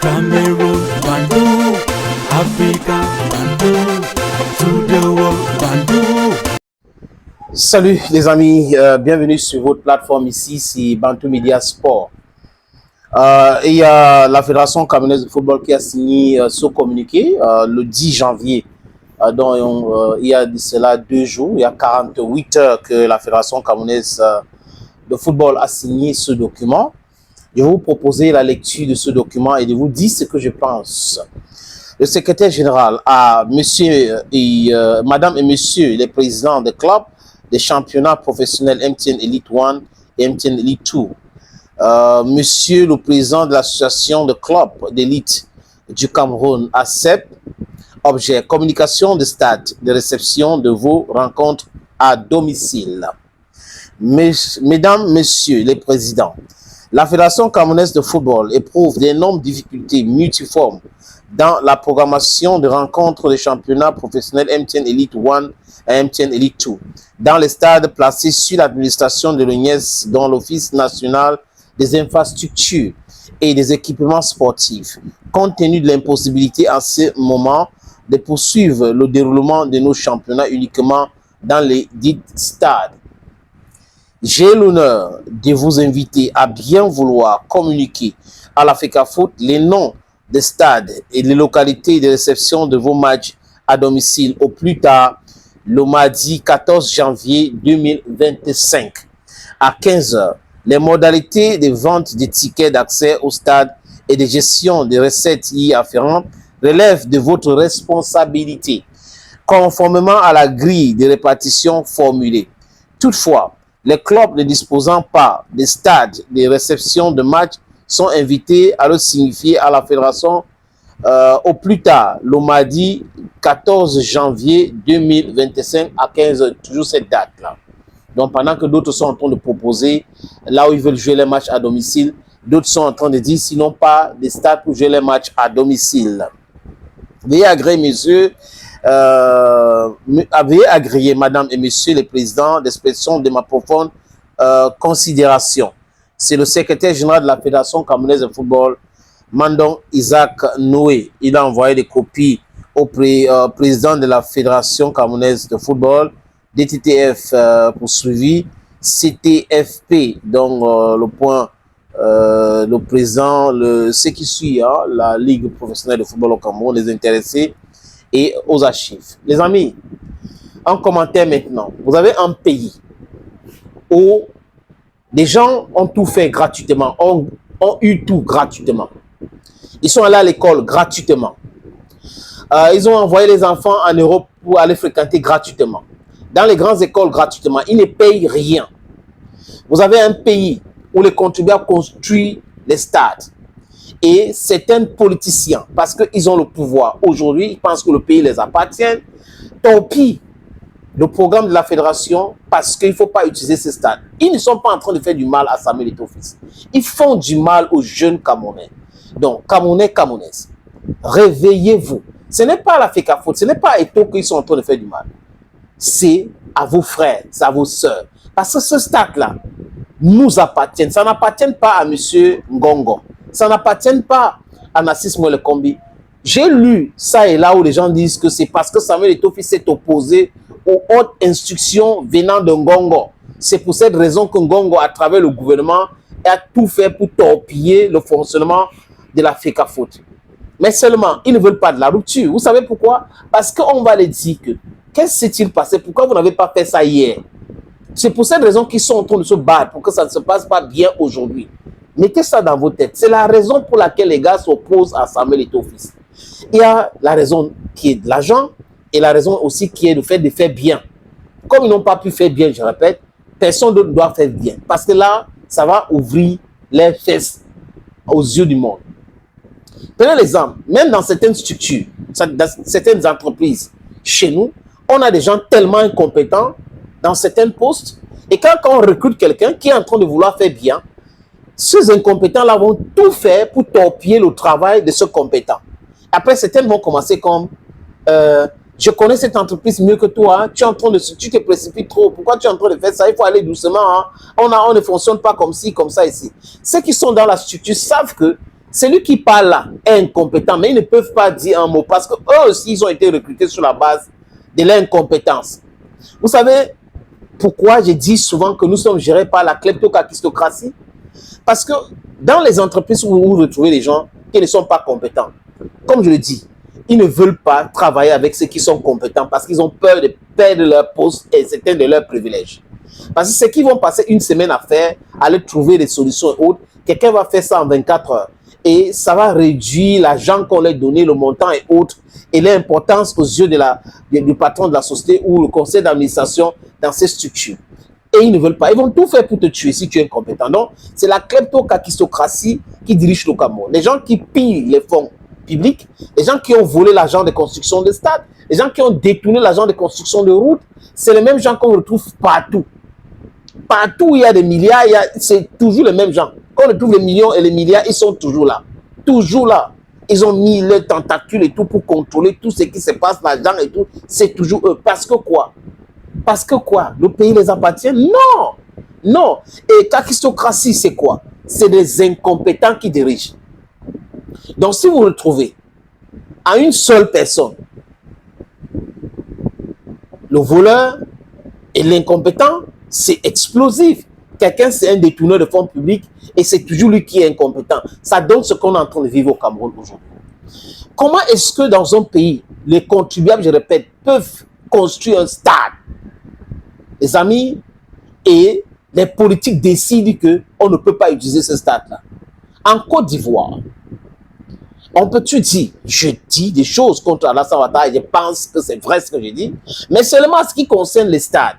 Cameroon, Bandung, Africa, Bandung, to the world, Bandung. Salut les amis, bienvenue sur votre plateforme ici, c'est Bantou Media Sport. Il y a la Fédération camerounaise de football qui a signé ce communiqué le 10 janvier. Il y a de cela 2 jours, il y a 48 heures que la Fédération camerounaise de football a signé ce document. Je vais vous proposer la lecture de ce document et de vous dire ce que je pense. Le secrétaire général a madame et monsieur les présidents des clubs des championnats professionnels MTN Elite 1 et MTN Elite 2. Monsieur le président de l'association de clubs d'élite du Cameroun, ACEP, objet communication de stade de réception de vos rencontres à domicile. Mesdames, messieurs les présidents, la Fédération camerounaise de football éprouve d'énormes difficultés multiformes dans la programmation de rencontres des championnats professionnels MTN Elite 1 et MTN Elite 2 dans les stades placés sous l'administration de l'ONIES dans l'Office national des infrastructures et des équipements sportifs, compte tenu de l'impossibilité en ce moment de poursuivre le déroulement de nos championnats uniquement dans les dits stades. J'ai l'honneur de vous inviter à bien vouloir communiquer à la FECAFOOT les noms des stades et les localités de réception de vos matchs à domicile au plus tard le mardi 14 janvier 2025 à 15 h. Les modalités de vente des tickets d'accès au stade et de gestion des recettes y afférentes relèvent de votre responsabilité, conformément à la grille de répartition formulée. Toutefois, les clubs ne disposant pas de stades de réception de matchs sont invités à le signifier à la fédération au plus tard le mardi 14 janvier 2025 à 15 h, toujours cette date-là. Donc pendant que d'autres sont en train de proposer, là où ils veulent jouer les matchs à domicile, d'autres sont en train de dire sinon pas des stades pour jouer les matchs à domicile. Veuillez agréer, messieurs, veuillez agréer, madame et messieurs les présidents, l'expression de ma profonde considération. C'est le secrétaire général de la Fédération camerounaise de football, Mandong Isaac Noé. Il a envoyé des copies au président de la Fédération camerounaise de football, DTTF poursuivi, CTFP, donc le président, ce qui suit, hein, la Ligue professionnelle de football au Cameroun, les intéressés et aux archives. Les amis, en commentaire maintenant, vous avez un pays où des gens ont tout fait gratuitement, ont eu tout gratuitement. Ils sont allés à l'école gratuitement. Ils ont envoyé les enfants en Europe pour aller fréquenter gratuitement. Dans les grandes écoles gratuitement, ils ne payent rien. Vous avez un pays où les contribuables construisent les stades. Et certains politiciens, parce qu'ils ont le pouvoir aujourd'hui, ils pensent que le pays les appartient, torpillent le programme de la fédération parce qu'il ne faut pas utiliser ces stades. Ils ne sont pas en train de faire du mal à Samuel Eto'o fils. Ils font du mal aux jeunes Camerounais. Donc, Camerounais, Camerounaises, réveillez-vous. Ce n'est pas la FECAFOOT, ce n'est pas à Eto'o qu'ils sont en train de faire du mal. C'est à vos frères, c'est à vos sœurs. Parce que ce stade-là nous appartient. Ça n'appartient pas à M. Ngongo. Ça n'appartient pas à Nassis Molekombi. J'ai lu ça et là où les gens disent que c'est parce que Samuel Eto'o fils s'est opposé aux hautes instructions venant de Ngongo. C'est pour cette raison que Ngongo, à travers le gouvernement, a tout fait pour torpiller le fonctionnement de la FECAFOOT. Mais seulement, ils ne veulent pas de la rupture. Vous savez pourquoi? Parce qu'on va les dire que qu'est-ce qui s'est passé? Pourquoi vous n'avez pas fait ça hier? C'est pour cette raison qu'ils sont en train de se battre pour que ça ne se passe pas bien aujourd'hui. Mettez ça dans vos têtes. C'est la raison pour laquelle les gars s'opposent à Samuel Eto'o fils. Il y a la raison qui est de l'argent et la raison aussi qui est le fait de faire bien. Comme ils n'ont pas pu faire bien, je répète, personne d'autre doit faire bien. Parce que là, ça va ouvrir les fesses aux yeux du monde. Prenez l'exemple, même dans certaines structures, dans certaines entreprises, chez nous, on a des gens tellement incompétents dans certains postes. Et quand on recrute quelqu'un qui est en train de vouloir faire bien, ces incompétents-là vont tout faire pour torpiller le travail de ce compétent. Après, certains vont commencer comme je connais cette entreprise mieux que toi, hein. Tu te précipites trop. Pourquoi tu es en train de faire ça? Il faut aller doucement. Hein. On ne fonctionne pas comme ci, comme ça ici. Ceux qui sont dans la structure savent que Celui qui parle là est incompétent, mais ils ne peuvent pas dire un mot parce qu'eux aussi, ils ont été recrutés sur la base de l'incompétence. Vous savez pourquoi je dis souvent que nous sommes gérés par la kleptocratocratie? Parce que dans les entreprises où vous retrouvez des gens qui ne sont pas compétents, comme je le dis, ils ne veulent pas travailler avec ceux qui sont compétents parce qu'ils ont peur de perdre leur poste et certains de leurs privilèges. Parce que ce qu'ils vont passer une semaine à faire, aller trouver des solutions et autres, quelqu'un va faire ça en 24 heures. Et ça va réduire l'argent qu'on leur donné, le montant et autres, et l'importance aux yeux du patron de la société ou le conseil d'administration dans ces structures. Et ils ne veulent pas. Ils vont tout faire pour te tuer si tu es incompétent. Donc, c'est la kleptocratocratie qui dirige le Cameroun. Les gens qui pillent les fonds publics, les gens qui ont volé l'argent de construction de stades, les gens qui ont détourné l'argent de construction de routes, c'est les mêmes gens qu'on retrouve partout. Partout où il y a des milliards, c'est toujours les mêmes gens. Quand on retrouve les millions et les milliards, ils sont toujours là. Toujours là. Ils ont mis leurs tentacules et tout pour contrôler tout ce qui se passe, l'argent et tout. C'est toujours eux. Parce que quoi? Parce que quoi? Le pays les appartient? Non. Non. Et kleptocratie, c'est quoi? C'est des incompétents qui dirigent. Donc, si vous retrouvez à une seule personne le voleur et l'incompétent, c'est explosif. Quelqu'un, c'est un détourneur de fonds publics et c'est toujours lui qui est incompétent. Ça donne ce qu'on est en train de vivre au Cameroun aujourd'hui. Comment est-ce que dans un pays, les contribuables, je répète, peuvent construire un stade, les amis, et les politiques décident qu'on ne peut pas utiliser ce stade-là? En Côte d'Ivoire, on peut-tu dire, je dis des choses contre Alassane Ouattara et je pense que c'est vrai ce que je dis, mais seulement en ce qui concerne les stades.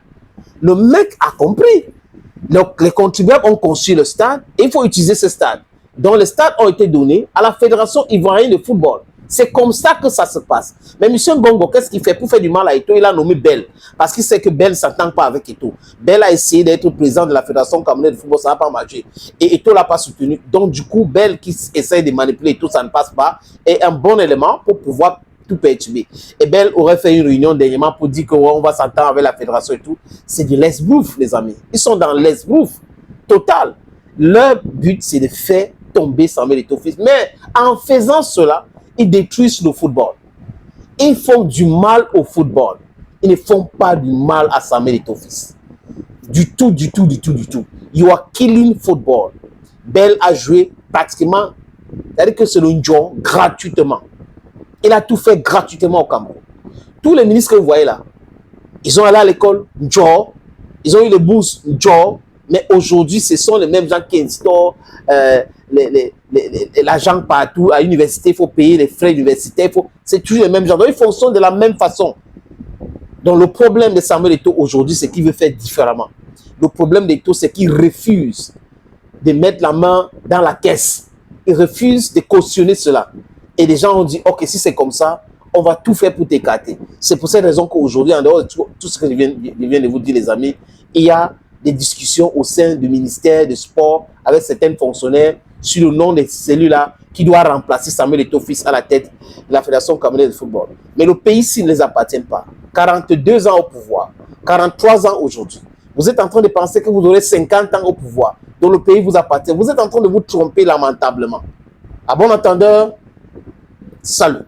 Le mec a compris. Donc, les contribuables ont construit le stade et il faut utiliser ce stade. Donc, les stades ont été donnés à la Fédération ivoirienne de football. C'est comme ça que ça se passe. Mais M. Bongo, qu'est-ce qu'il fait pour faire du mal à Eto'o? Il a nommé Bell. Parce qu'il sait que Bell ne s'entend pas avec Eto'o. Bell a essayé d'être président de la Fédération camerounaise de football, ça n'a pas marché. Et Eto'o ne l'a pas soutenu. Donc, du coup, Bell qui essaie de manipuler Eto'o, ça ne passe pas, est un bon élément pour pouvoir tout perturber. Et Bell aurait fait une réunion dernièrement pour dire qu'on va s'entendre avec la fédération et tout. C'est de l'esbrouf, les amis. Ils sont dans l'esbrouf total. Leur but, c'est de faire tomber Samuel Eto'o fils. Mais en faisant cela, ils détruisent le football. Ils font du mal au football. Ils ne font pas du mal à Samuel Eto'o fils. Du tout, du tout, du tout, du tout. You are killing football. Bell a joué pratiquement, c'est-à-dire que c'est le Ndion gratuitement. Il a tout fait gratuitement au Cameroun. Tous les ministres que vous voyez là, ils ont allé à l'école Ndion, ils ont eu les bourses Ndion, mais aujourd'hui, ce sont les mêmes gens qui instaurent l'argent partout. À l'université, il faut payer les frais universitaires. C'est toujours les mêmes gens. Donc, ils fonctionnent de la même façon. Donc, le problème de Samuel Eto'o aujourd'hui, c'est qu'il veut faire différemment. Le problème d'Eto'o, c'est qu'il refuse de mettre la main dans la caisse. Il refuse de cautionner cela. Et les gens ont dit, ok, si c'est comme ça, on va tout faire pour t'écarter. C'est pour cette raison qu'aujourd'hui, en dehors de tout ce que je viens de vous dire, les amis, il y a des discussions au sein du ministère du Sport avec certains fonctionnaires sur le nom de celui-là qui doit remplacer Samuel Eto'o fils à la tête de la Fédération camerounaise de football. Mais le pays, s'il ne les appartient pas, 42 ans au pouvoir, 43 ans aujourd'hui, vous êtes en train de penser que vous aurez 50 ans au pouvoir, dont le pays vous appartient. Vous êtes en train de vous tromper lamentablement. À bon entendeur, salut.